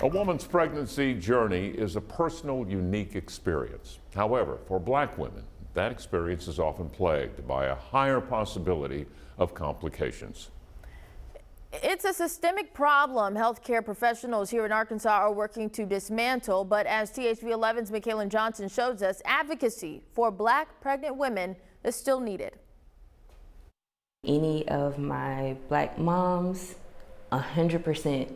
A woman's pregnancy journey is a personal, unique experience. However, for Black women, that experience is often plagued by a higher possibility of complications. It's a systemic problem healthcare professionals here in Arkansas are working to dismantle, but as THV 11's Michaelan Johnson shows us, advocacy for Black pregnant women is still needed. Any of my Black moms, 100%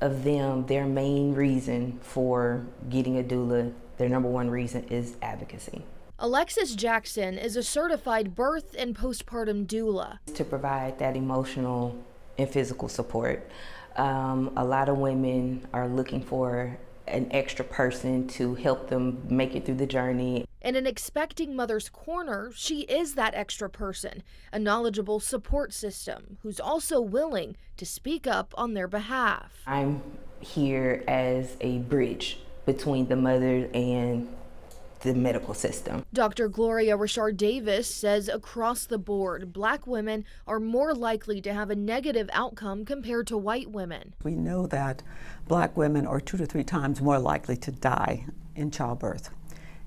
of them, their main reason for getting a doula, their number one reason is advocacy. Alexis Jackson is a certified birth and postpartum doula. To provide that emotional and physical support. A lot of women are looking for an extra person to help them make it through the journey. In an expecting mother's corner, she is that extra person, a knowledgeable support system who's also willing to speak up on their behalf. I'm here as a bridge between the mother and the medical system. Dr. Gloria Richard Davis says across the board, Black women are more likely to have a negative outcome compared to white women. We know that Black women are 2 to 3 times more likely to die in childbirth.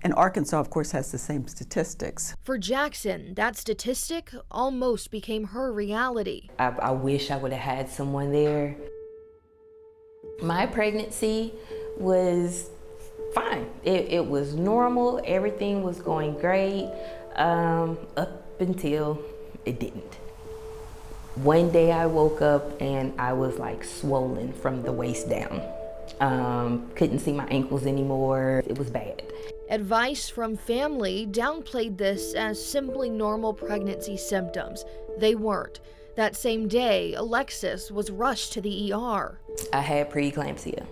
And Arkansas, of course, has the same statistics. For Jackson, that statistic almost became her reality. I wish I would have had someone there. My pregnancy was fine. It was normal. Everything was going great up until it didn't. One day I woke up and I was like swollen from the waist down. Couldn't see my ankles anymore. It was bad. Advice from family downplayed this as simply normal pregnancy symptoms. They weren't. That same day, Alexis was rushed to the ER. I had preeclampsia.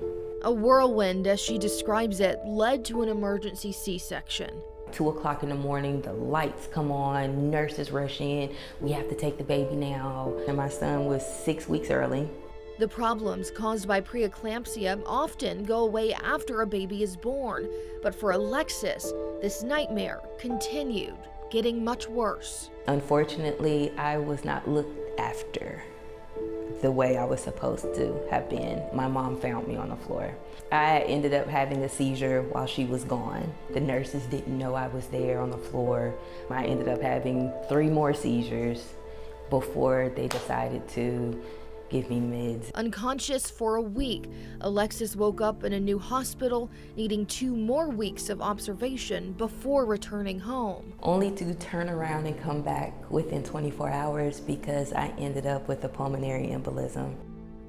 A whirlwind, as she describes it, led to an emergency C-section. 2 o'clock in the morning, the lights come on, nurses rush in, we have to take the baby now. And my son was 6 weeks early. The problems caused by preeclampsia often go away after a baby is born. But for Alexis, this nightmare continued, getting much worse. Unfortunately, I was not looked after the way I was supposed to have been. My mom found me on the floor. I ended up having a seizure while she was gone. The nurses didn't know I was there on the floor. I ended up having 3 more seizures before they decided to give me meds. Unconscious for a week, Alexis woke up in a new hospital, needing 2 more weeks of observation before returning home. Only to turn around and come back within 24 hours because I ended up with a pulmonary embolism.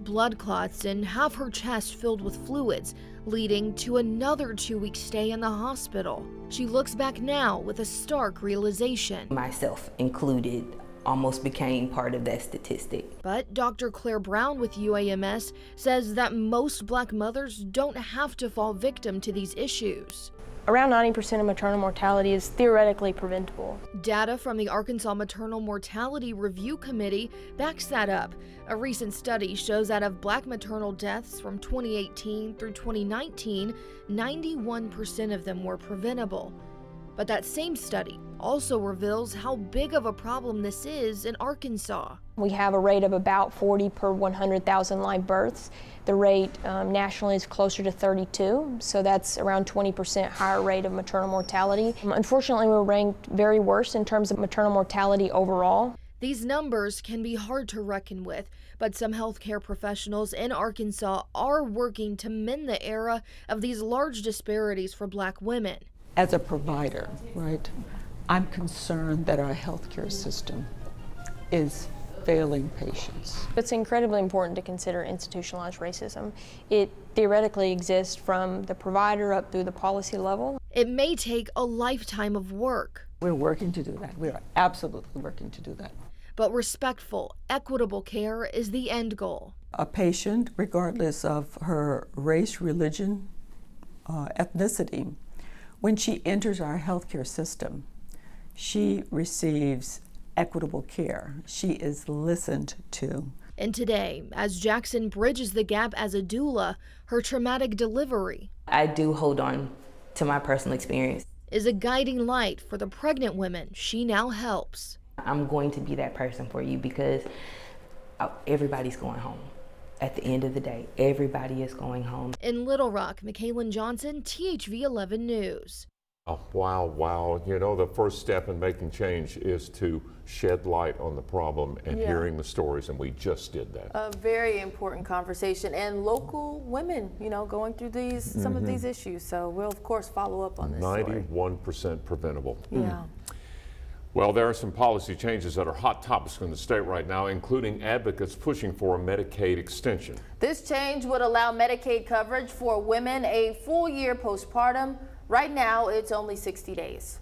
Blood clots and half her chest filled with fluids, leading to another 2-week stay in the hospital. She looks back now with a stark realization. Myself included almost became part of that statistic. But Dr. Claire Brown with UAMS says that most Black mothers don't have to fall victim to these issues. Around 90% of maternal mortality is theoretically preventable. Data from the Arkansas Maternal Mortality Review Committee backs that up. A recent study shows that of Black maternal deaths from 2018 through 2019, 91% of them were preventable. But that same study also reveals how big of a problem this is in Arkansas. We have a rate of about 40 per 100,000 live births. The rate nationally is closer to 32, so that's around 20% higher rate of maternal mortality. Unfortunately, we're ranked very worse in terms of maternal mortality overall. These numbers can be hard to reckon with, but some healthcare professionals in Arkansas are working to mend the era of these large disparities for Black women. As a provider, right, I'm concerned that our healthcare system is failing patients. It's incredibly important to consider institutionalized racism. It theoretically exists from the provider up through the policy level. It may take a lifetime of work. We're working to do that. We are absolutely working to do that. But respectful, equitable care is the end goal. A patient, regardless of her race, religion, ethnicity, when she enters our healthcare system, she receives equitable care. She is listened to. And today, as Jackson bridges the gap as a doula, her traumatic delivery, I do hold on to my personal experience, is a guiding light for the pregnant women she now helps. I'm going to be that person for you because everybody's going home. At the end of the day, everybody is going home. In Little Rock, McKaylin Johnson, THV 11 News. Oh, wow, wow. You know, the first step in making change is to shed light on the problem and hearing the stories, and we just did that. A very important conversation, and local women, you know, going through these some of these issues. So we'll of course follow up on this story. 91% preventable. Yeah. Well, there are some policy changes that are hot topics in the state right now, including advocates pushing for a Medicaid extension. This change would allow Medicaid coverage for women a full year postpartum. Right now, it's only 60 days.